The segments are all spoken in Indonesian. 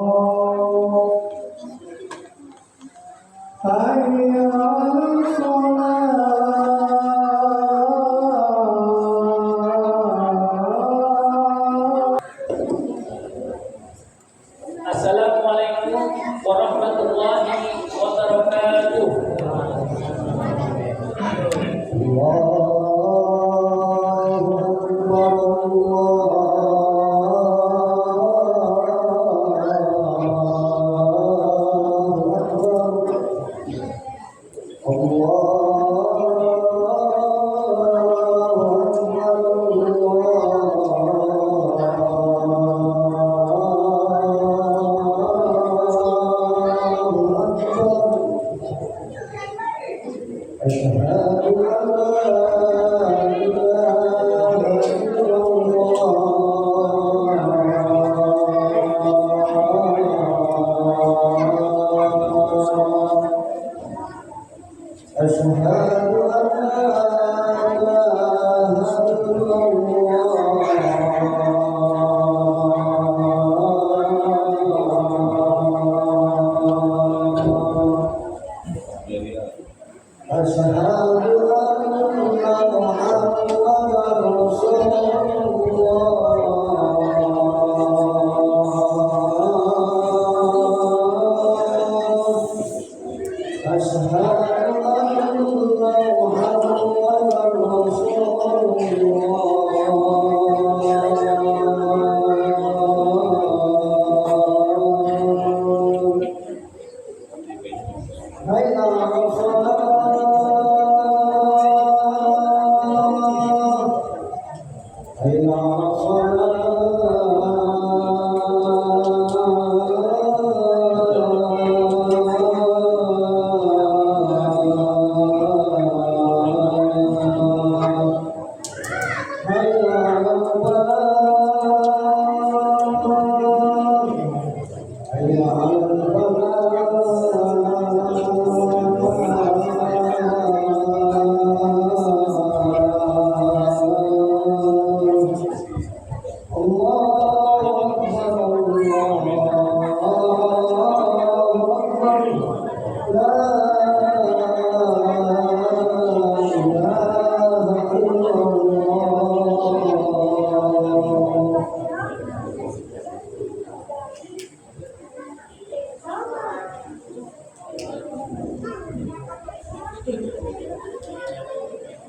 Assalamualaikum warahmatullahi wabarakatuh.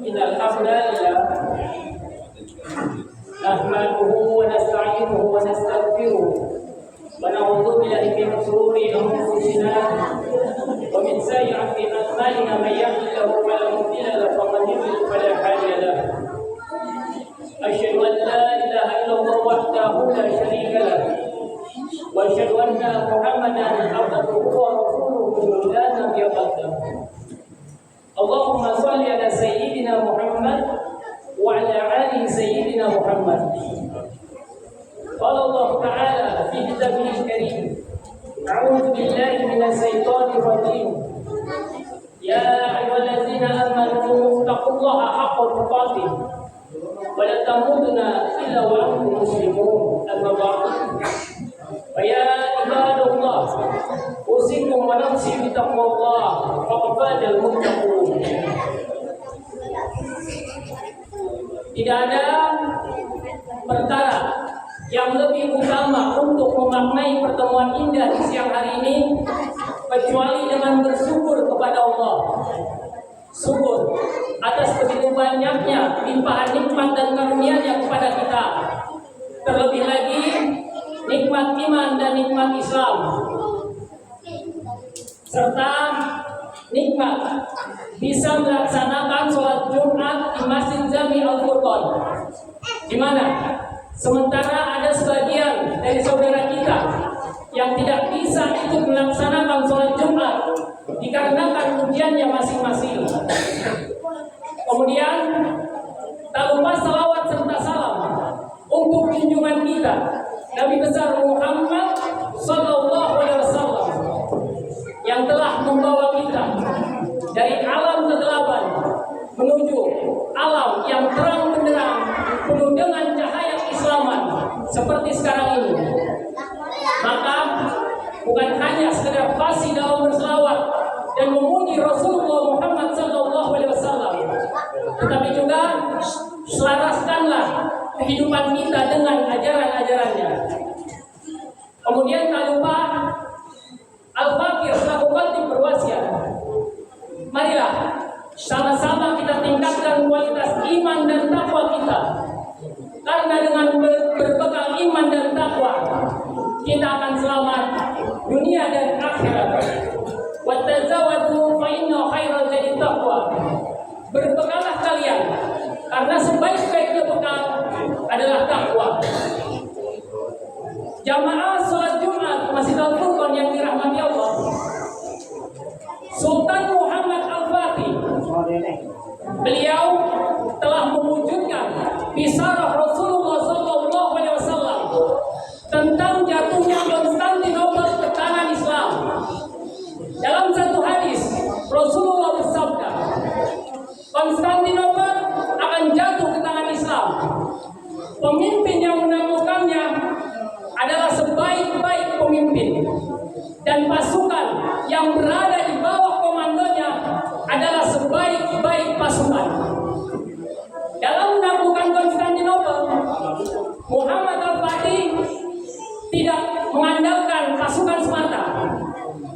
Innal hamdalillah nahmaduhu wa nasta'inuhu wa nastaghfiruh wa na'udzu billahi min shururi anfusina wa min sayyi'ati a'malina may yahdihillahu fala mudilla lahu wa man yudlil fala hadiya lahu. Asyhadu an la ilaha illallah wahdahu la syarika lahu wa asyhadu anna Muhammadan abduhu wa rasuluhu la nabiyya ba'dahu. Allahumma shalli ala sayyidina Muhammad wa ala ali sayyidina Muhammad. Qala Allah Ta'ala fi kitabihil karim, a'udzu billahi minasy syaithanir rajim. Ya ayyuhalladzina amanu taqullaha haqqa tuqatih wa la tamutunna illa wa antum muslimun. Amma ba'du. Fa ya ibadallah, usikum wa nafsi bi taqwallah faqad fazal muttaqun. Tidak ada perkara yang lebih utama untuk memaknai pertemuan indah di siang hari ini kecuali dengan bersyukur kepada Allah. Syukur atas begitu banyaknya limpahan nikmat dan karunia-Nya kepada kita. Terlebih lagi nikmat iman dan nikmat Islam, serta nikmat bisa melaksanakan sholat Jumat di Masjid Jami Al-Furqan, di mana sementara ada sebagian dari saudara kita yang tidak bisa ikut melaksanakan sholat Jumat dikarenakan ujiannya masing-masing. Kemudian tak lupa salawat serta salam untuk junjungan kita Nabi besar Muhammad Sallallahu Alaihi Wasallam yang telah membawa kita dari alam kegelapan menuju alam yang terang benderang penuh dengan cahaya keislaman seperti sekarang ini. Maka bukan hanya sekedar fasih dalam berselawat dan memuji Rasulullah Muhammad SAW, tetapi juga selaraskanlah kehidupan kita dengan ajaran-ajarannya. Kemudian tak lupa Al-Fakir selaku khatib berwasiat, marilah sama-sama kita tingkatkan kualitas iman dan takwa kita, karena dengan berbekal iman dan takwa kita akan selamat dunia dan akhirat. Wattazawadu fa inna khairal zadi taqwa. Berbekalah kalian, karena sebaik-baiknya bekal adalah takwa. Jamaah salat Jumat Masjid Al-Furqan yang dirahmati Allah, Sultan Muhammad Al-Fatih, beliau telah mewujudkan bisarah Rasulullah SAW tentang jatuhnya Konstantinopel ke tangan Islam. Dalam satu hadis Rasulullah bersabda, Konstantinopel akan jatuh ke tangan Islam. Pemimpin yang menaklukkannya adalah sebaik-baik pemimpin, dan pasukan yang berada di bawah komandonya adalah sebaik-baik pasukan. Dalam menaklukkan Konstantinopel, Muhammad Al-Fatih tidak mengandalkan pasukan semata,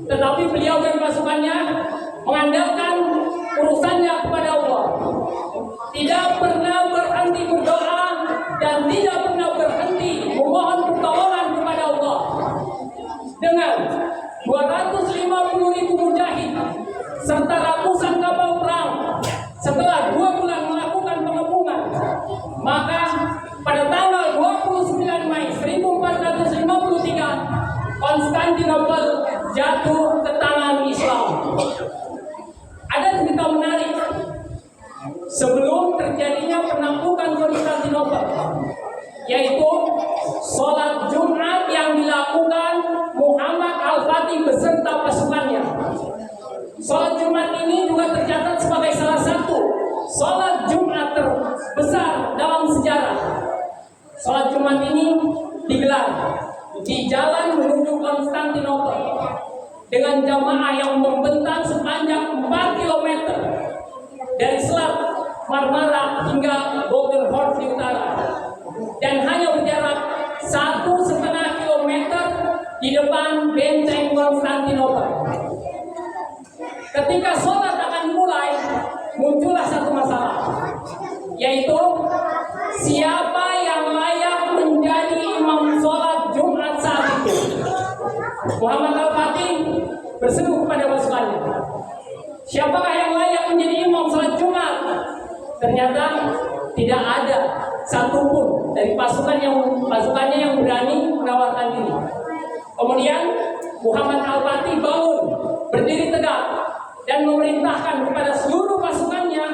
tetapi beliau dan pasukannya mengandalkan urusannya kepada Allah. Tidak pernah berhenti berdoa dan tidak pernah berhenti memohon pertolongan kepada Allah. Dengan 250.000 mujahid serta ratusan kapal perang, setelah 2 bulan melakukan pengepungan, maka pada tanggal 29 Mei 1453 Konstantinopel jatuh ke tangan Islam. Ada cerita menarik sebelum terjadinya penaklukan Konstantinopel, yaitu sholat Jumat yang dilakukan Muhammad Al-Fatih beserta pasukannya. Sholat Jumat ini juga tercatat sebagai salah satu sholat Jumat terbesar dalam sejarah. Sholat Jumat ini digelar di jalan menuju Konstantinopel dengan jamaah yang membentang sepanjang 4 km dari Selat Marmara hingga Bogenhorst di utara, dan hanya berjarak 1,5 kilometer di depan benteng Konstantinopel. Ketika sholat akan dimulai, muncullah satu masalah, yaitu siapa yang layak menjadi imam sholat Jumat saat itu. Muhammad Al-Fatih berseru kepada pasukannya, siapakah yang layak menjadi imam sholat Jumat? Ternyata tidak ada satupun dari pasukannya yang berani menawarkan diri. Kemudian Muhammad Al-Fatih bangun, berdiri tegak, dan memerintahkan kepada seluruh pasukannya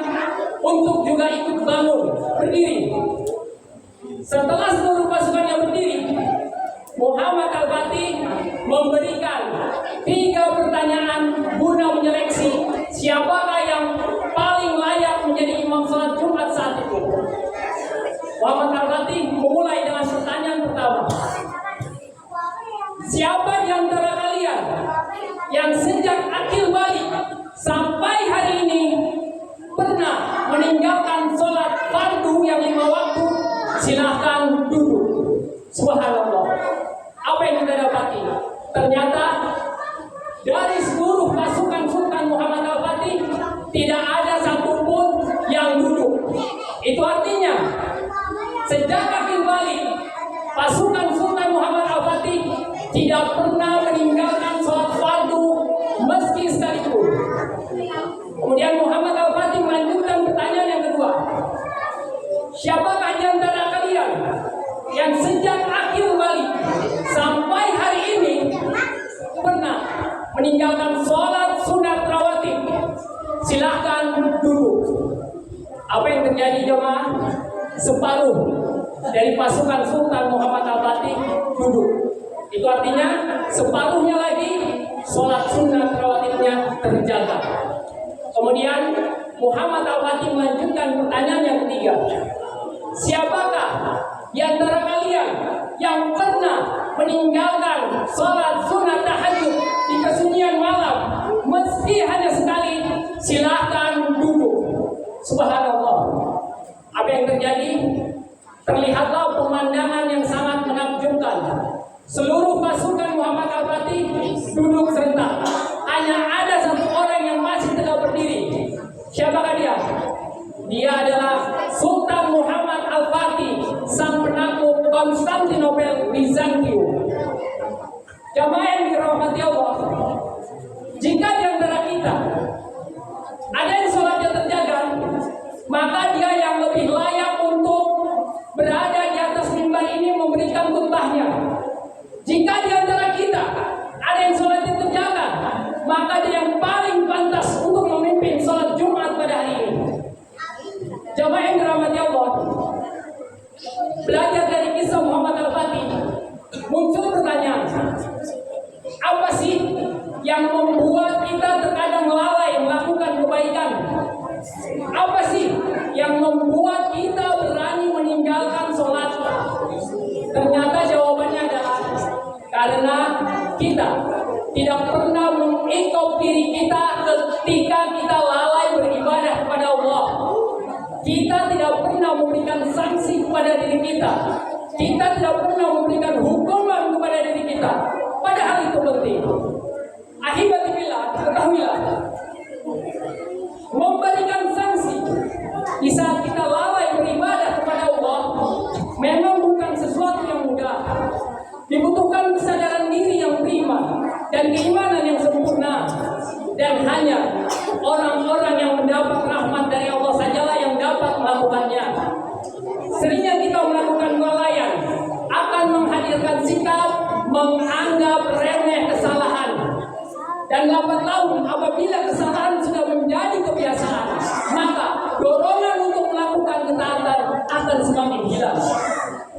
untuk juga ikut bangun, berdiri. Setelah seluruh pasukannya berdiri, Muhammad Al-Fatih memberikan 3 pertanyaan guna menyeleksi siapakah yang paling layak menjadi imam sholat Jumat saat itu. Muhammad Al-Fatih memulai dengan pertanyaan pertama, siapa di antara kalian yang sejak akil balik sampai hari ini pernah meninggalkan sholat fardu yang 5 waktu? Silahkan duduk. Subhanallah, apa yang kita dapati? Ternyata dari seluruh pasukan Sultan Muhammad Al-Fatih tidak ada satupun yang duduk. Itu artinya sejak akil balik pasukan Sultan Muhammad Al-Fatih tidak pernah meninggalkan sholat fardu meski sekalipun. Kemudian Muhammad Al-Fatih melanjutkan pertanyaan yang kedua, siapakah di antara kalian yang sejak akil balik sampai hari ini pernah meninggalkan sholat sunat rawatib? Silahkan duduk. Apa yang terjadi jemaah? Separuh dari pasukan Sultan Muhammad Al-Fatih duduk. Itu artinya separuhnya lagi sholat sunat rawatibnya terjaga. Kemudian Muhammad Al-Fatih melanjutkan pertanyaan yang ketiga, siapakah di antara kalian yang pernah meninggalkan sholat sunat tahajud Jamaah yang dirahmati Allah, jika di antara kita ada yang sholatnya terjaga, maka dia yang lebih layak untuk berada di atas mimbar ini memberikan khutbahnya. Jika di antara kita ada yang sholatnya terjaga, maka dia yang paling pantas untuk memimpin sholat Jumat pada hari ini. Jamaah yang dirahmati Allah, belajar dari kisah Muhammad Al-Fatih, muncul pertanyaan, apa sih yang membuat kita terkadang lalai melakukan kebaikan? Apa sih yang membuat kita berani meninggalkan sholat? Ternyata jawabannya adalah karena kita tidak pernah mengikop diri kita ketika kita lalai beribadah kepada Allah. Kita tidak pernah memberikan sanksi kepada diri kita. Kita tidak pernah memberikan hukuman kepada diri kita. Padahal itu penting. Ahibatillah, ketahuilah, memberikan sanksi di saat kita lalai beribadah kepada Allah memang bukan sesuatu yang mudah. Dibutuhkan kesadaran diri yang prima dan keimanan yang sempurna. Dan hanya orang-orang yang mendapat rahmat dari Allah sajalah yang dapat melakukannya. Seringnya kita melakukan kelalaian akan menghadirkan sikap menganggap remeh kesalahan. Dan lambat laun apabila kesalahan sudah menjadi kebiasaan, maka dorongan untuk melakukan ketaatan akan semakin hilang.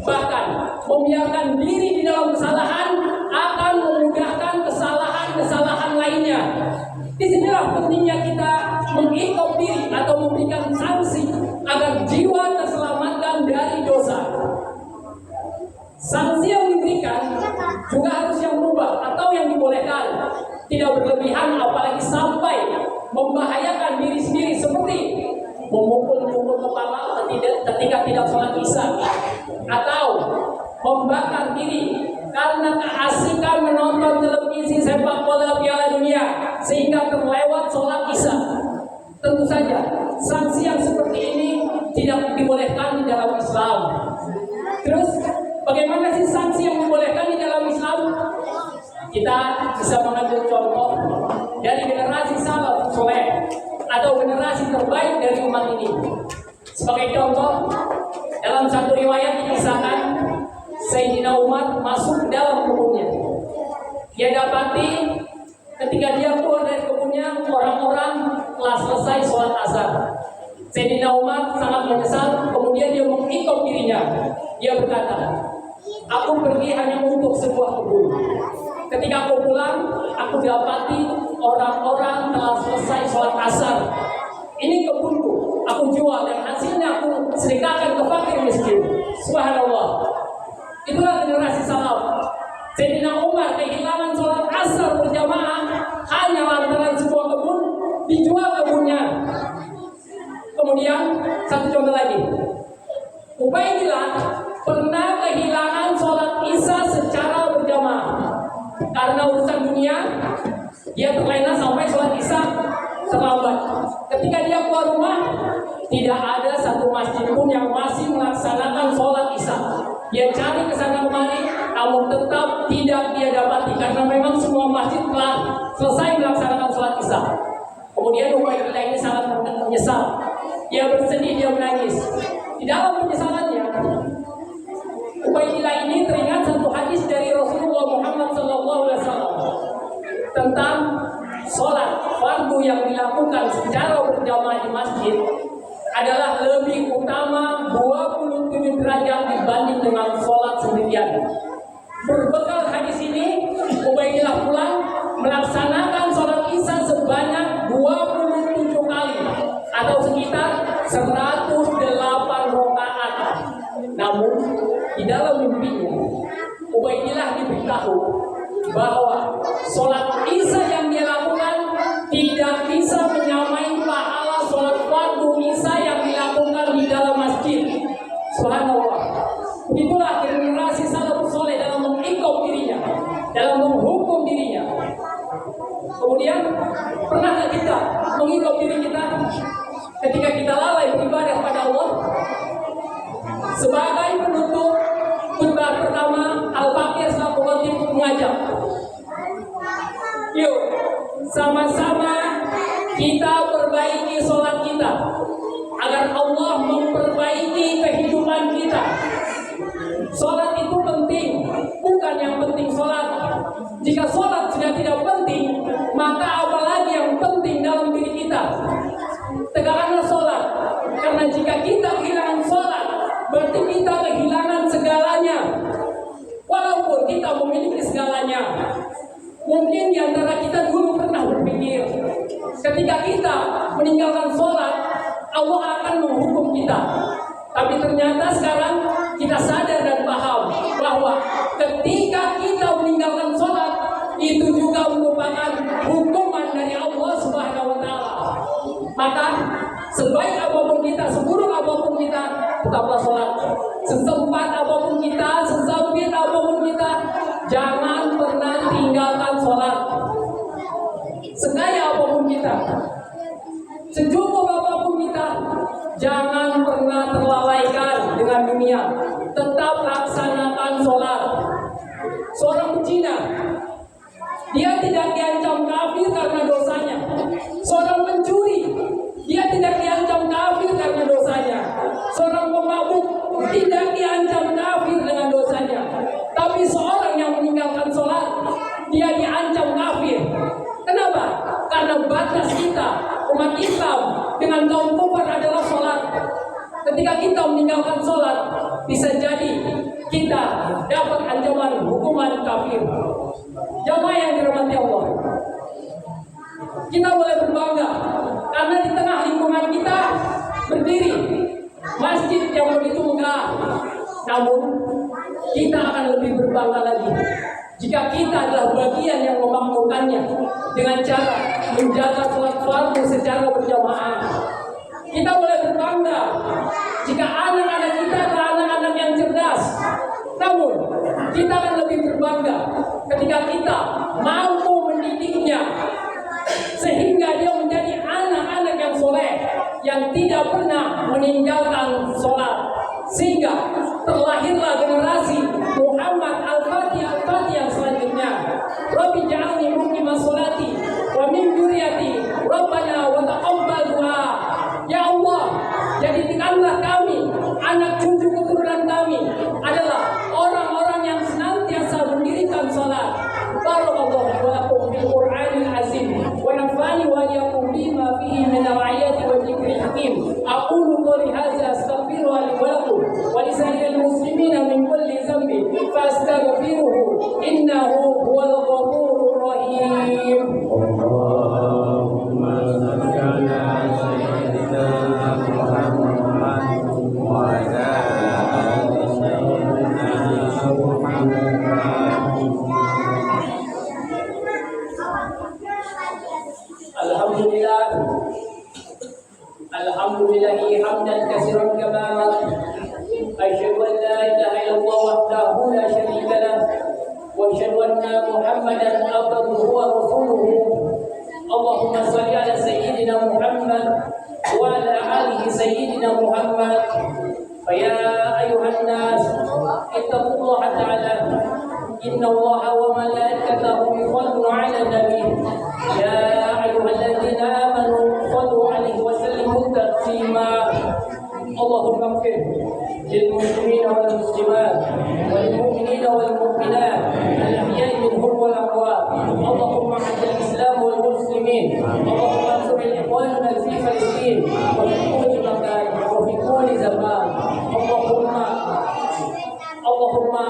Bahkan membiarkan diri di dalam kesalahan akan memudahkan kesalahan-kesalahan lainnya. Disinilah pentingnya kita mengikop diri atau memberikan sanksi agar jiwa terselamatkan dari dosa. Sanksi yang diberikan juga harus yang berubah atau yang dibolehkan, tidak berlebihan apalagi sampai membahayakan diri sendiri seperti memukul-mukul kepala ketika tidak sholat isya, atau membakar diri karena keasikan menonton televisi sepak bola Piala Dunia sehingga terlewat sholat isya. Tentu saja sanksi yang seperti ini tidak dibolehkan di dalam Islam. Terus bagaimana sih sanksi yang dibolehkan di dalam Islam? Kita bisa mengambil contoh dari generasi salaf soleh atau generasi terbaik dari umat ini. Sebagai contoh, dalam satu riwayat dikisahkan Sayyidina Umar masuk ke dalam kebunnya. Dia dapati ketika dia keluar dari kebunnya, orang-orang telah selesai sholat asar. Sayyidina Umar sangat menyesal, kemudian dia mengikop dirinya. Dia berkata, aku pergi hanya untuk sebuah kebun. Ketika aku pulang, aku dapati orang-orang telah selesai sholat asar. Ini kebunku, aku jual dan hasilnya aku sedekahkan ke fakir miskin. Subhanallah. Itulah generasi salaf. Sayyidina Umar kehilangan sholat asar berjamaah hanya lantaran sebuah kebun, dijual kebunnya. Kemudian satu contoh lagi, Ubaidillah pernah kehilangan sholat isya secara berjamaah karena urusan dunia. Dia terlena sampai sholat isya terlambat. Ketika dia keluar rumah, tidak ada satu masjid pun yang masih melaksanakan sholat isya. Dia cari ke sana kemari, namun tetap tidak dia dapati karena memang semua masjid telah selesai melaksanakan sholat isya. Kemudian Ubaidillah ini sangat menyesal. Dia bersedih, dia menangis. Di dalam penyesalannya, Ubaidillah ini teringat satu hadis dari Rasulullah Muhammad SAW tentang sholat fardu yang dilakukan secara berjamaah di masjid adalah lebih utama 27 derajat dibanding dengan sholat sendirian. Berbekal hadis ini, Ubaidillah pulang melaksanakan sholat isya sebanyak 27 kali atau sekitar 108 rakaat. Namun di dalam mimpinya, Ubaidillah diberitahu bahwa sholat isya yang dia lakukan tidak bisa menyamai pahala sholat fardu isya yang dilakukan di dalam masjid. Subhanallah. Itulah generasi salafus soleh dalam mengikop dirinya, dalam menghukum dirinya. Kemudian pernahkah kita mengikop diri kita ketika kita lalai beribadah pada Allah? Sebagai penutup khutbah pertama, Al-Fakir selaku khotib mengajak Yuk, sama-sama kita perbaiki sholat kita agar Allah memperbaiki kehidupan kita. Sholat itu penting, bukan yang penting sholat. Jika sholat sudah tidak penting, maka apalagi yang penting dalam diri kita. Tegakkanlah sholat, karena jika kita kehilangan sholat, berarti kita kehilangan segalanya. Walaupun kita memiliki segalanya. Mungkin di antara kita dulu pernah berpikir, ketika kita meninggalkan sholat, Allah akan menghukum kita. Tapi ternyata sekarang kita sadar dan paham bahwa ketika kita meninggalkan sholat, itu juga merupakan hukuman dari Allah Subhanahu wa Ta'ala. Maka sebaik apapun kita, seburuk apapun kita, tetaplah sholat. Sesempat apapun kita, sesempit apapun kita, jangan pernah tinggalkan sholat. Sekaya apapun kita, secukup apapun kita, jangan pernah terlalaikan dengan dunia. Tetap laksanakan sholat. Seorang pezina, dia tidak diancam kafir karena dosanya. Seorang pencuri, dia tidak diancam kafir karena dosanya. Seorang pemabuk tidak diancam kafir dengan dosanya. Tapi seorang yang meninggalkan sholat, dia diancam kafir. Kenapa? Karena batas kita, umat Islam, dengan kaum kufar adalah sholat. Ketika kita meninggalkan sholat, bisa jadi kita dapat ancaman hukuman kafir. Jamaah yang dirahmati Allah, kita boleh berbangga karena di tengah lingkungan kita berdiri masjid yang begitu megah. Namun kita akan lebih berbangga lagi jika kita adalah bagian yang memakmurkannya dengan cara menjaga sholat fardu secara berjamaah. Kita boleh berbangga jika anak-anak kita adalah anak-anak yang cerdas. Namun kita akan lebih berbangga ketika kita mampu mendidiknya sehingga dia menjadi anak-anak yang soleh, yang tidak pernah meninggalkan sholat, sehingga terlahirlah generasi Muhammad Al-Fatih yang selanjutnya. Rabbi ja'alni muqimas sholati wa min dzurriyyati Rabbana wa taqabbal du'a. Ya Allah, jadikanlah kami, anak cucu keturunan kami adalah orang-orang yang senantiasa mendirikan sholat. Barakallahu wa lakum fil Qur'anil azim wa nafa'ani wa iyyakum bima fihi min al-ayati wa dzikril hakim. Aqulu qawli hadza astaghfirullaha li wa lakum wa li sa'iril muslimina min kulli dhanbin fastaghfiruhu innahu huwal ghafurur rahim. Allahumma shalli ala sayyidina Muhammad wa ala ali sayyidina Muhammad. Alhamdulillahi hamdan katsiran kama asyhadu an la ilaha illallah wahdahu la syarika lah wa asyhadu anna Muhammadan abduhu wa rasuluhu. Allahumma shalli ala sayyidina Muhammad wa ala alihi sayyidina Muhammad. Ya ayuhan nas ittaqullaha ta'ala inna Allaha wa malaikatahu yusholluna 'alan nabiy. Ya ayyuhalladzina amanu shallu 'alaihi wa sallimu taslima. Allahumma ighfir lil muslimina wal muslimat wal mu'minina wal mu'minat al ahya'i minhum wal amwat. Allahumma 'azzil islam wal muslimin. Allahumma ansur al ikhwana fi Filistin wa fi kulli makan wa fi kulli zaman. Allahumma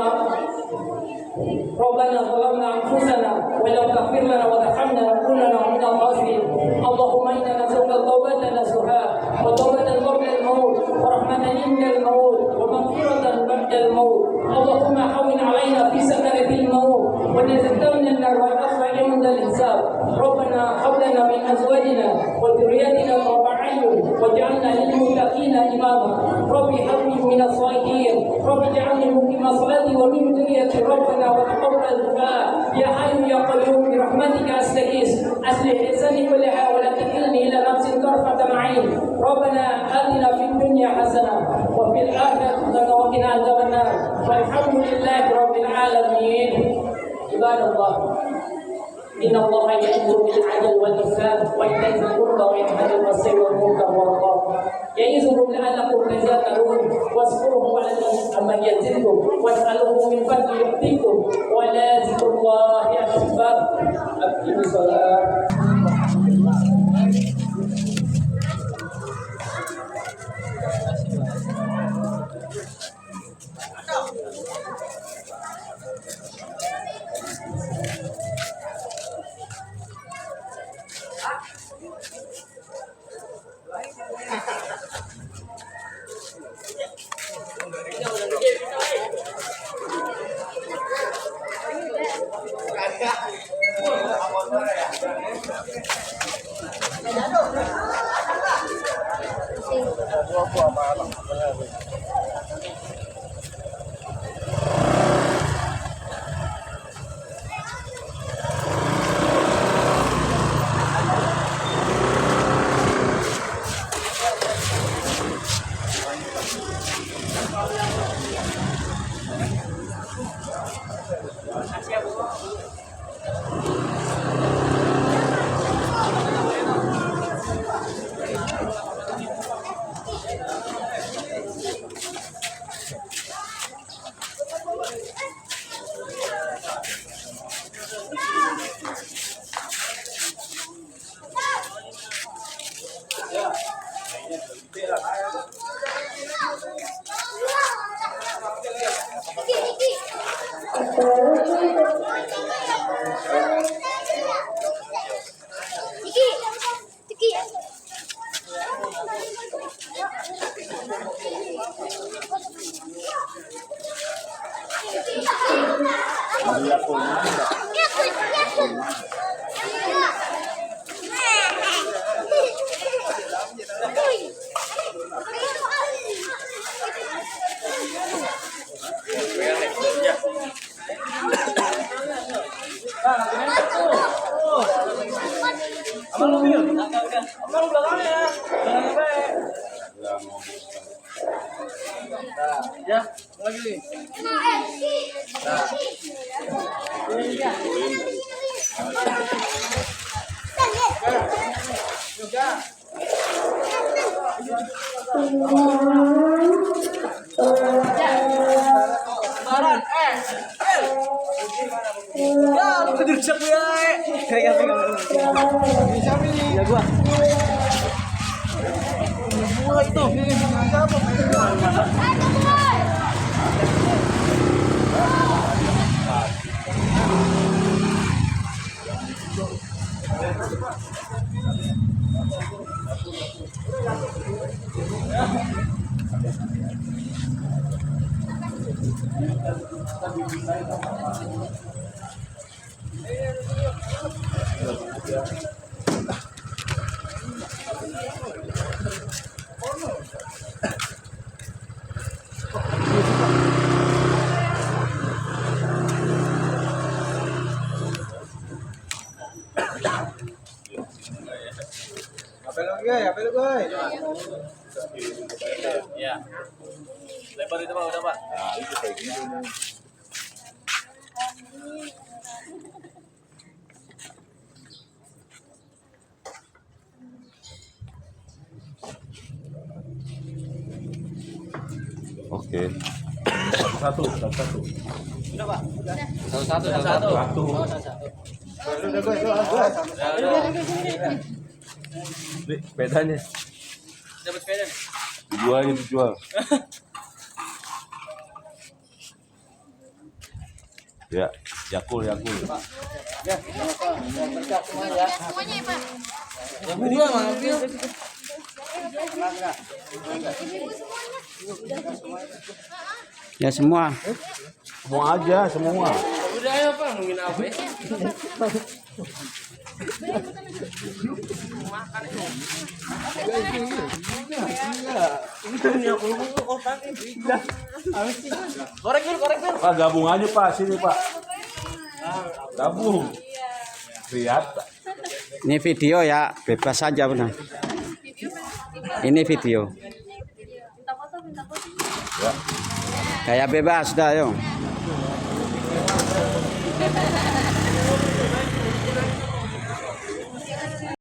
Rabbana zalamna anfusana wa lam taghfir lana wa tarhamna lanakunanna minal khasirin. Allahumma inna nas'aluka tawbatan nasuha wa tawbatan qabla al-maut wa rahmatan inda al-maut wa maghfiratan ba'da al-maut. Allahumma hawwin 'alaina fi sakaratil maut wa najjilna min an-nar wa afwa inda al-hisab. Rabbana hab lana min azwajina wa dhurriyyatina qurrata a'yun waj'alna lil muttaqina imama. Rabbi hab li min as-salihin. Rabbi ij'alni muqima salati wa min dhurriyyati Rabbana wa taqabbal du'a. Ya hayyu ya qayyum bi rahmatika astaghis. Aslih lisani kullaha wa la takilni ila nafsin tarfata 'ain. Rabbana atina fid dunya hasanah wa fil akhirati hasanah wa qina adzabannar. Walhamdulillahi rabbil alamin. Ibadallah. Inna Allah ya'muru bil 'adli wal ihsan wa ita'i dzil qurba wa yanha 'anil fahsya'i wal munkar wal baghi ya'izukum la'allakum tadhakkarun wazkuruhu 'ala yazidkum was'aluhu min fadli yu'tikum wa la dzikrullahi akbar. Aqimus shalah. Apel guys. Ya. Lebar itu Pak, udah Pak. Nah, itu kayak gini. Oke. Satu. Udah Pak. Satu. Sepedanya. Dapat sepeda nih. Dijual. Ya, Yakul. Ya, semuanya ya Pak. Yang kedua ngambil. Ya semua. Semua aja, semua. Udah ayo Pak, nungguin apa ya? Korek dulu. Pak, gabung aja Pak, sini Pak. Gabung. Lihat. Ini video ya, bebas saja benar. Ini video. Ya. Kayak bebas dah, yuk.